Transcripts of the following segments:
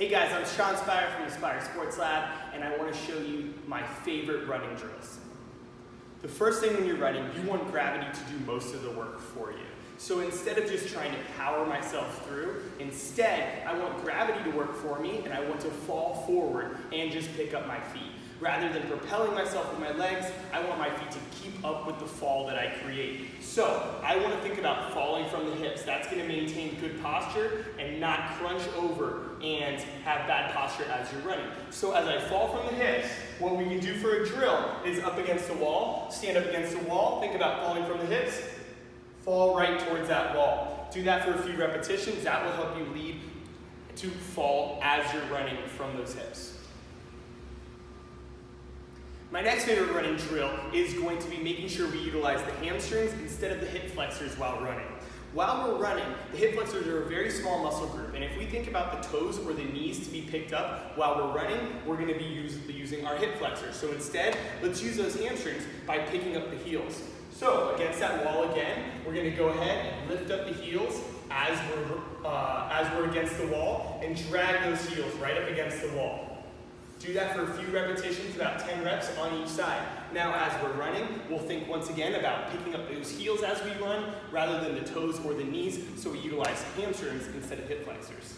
Hey guys, I'm Sean Spire from Inspire Sports Lab, and I want to show you my favorite running drills. The first thing when you're running, you want gravity to do most of the work for you. So instead of just trying to power myself through, instead I want gravity to work for me, and I want to fall forward and just pick up my feet. Rather than propelling myself with my legs, I want my feet to keep up with the fall that I create. So I want to think about falling from the hips. That's going to maintain good posture and not crunch over and have bad posture as you're running. So as I fall from the hips, what we can do for a drill is up against the wall, stand up against the wall, think about falling from the hips, fall right towards that wall. Do that for a few repetitions. That will help you lead to fall as you're running from those hips. My next favorite running drill is going to be making sure we utilize the hamstrings instead of the hip flexors while running. While we're running, the hip flexors are a very small muscle group, and if we think about the toes or the knees to be picked up while we're running, we're going to be using our hip flexors. So instead, let's use those hamstrings by picking up the heels. So against that wall again, we're going to go ahead and lift up the heels as we're against the wall and drag those heels right up against the wall. Do that for a few repetitions, about 10 reps on each side. Now as we're running, we'll think once again about picking up those heels as we run rather than the toes or the knees, so we utilize hamstrings instead of hip flexors.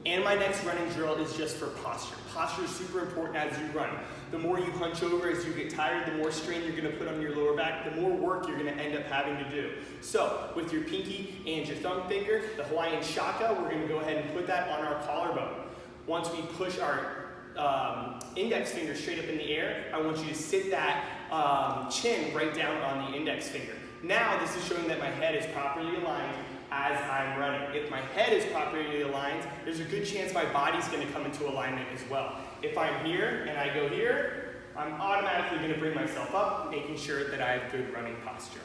And my next running drill is just for posture. Posture is super important as you run. The more you hunch over as you get tired, the more strain you're going to put on your lower back, the more work you're going to end up having to do. So with your pinky and your thumb finger, the Hawaiian shaka, we're going to go ahead and put that on our collarbone. Once we push our index finger straight up in the air, I want you to sit that chin right down on the index finger. Now this is showing that my head is properly aligned as I'm running. If my head is properly aligned, there's a good chance my body's going to come into alignment as well. If I'm here and I go here, I'm automatically going to bring myself up, making sure that I have good running posture.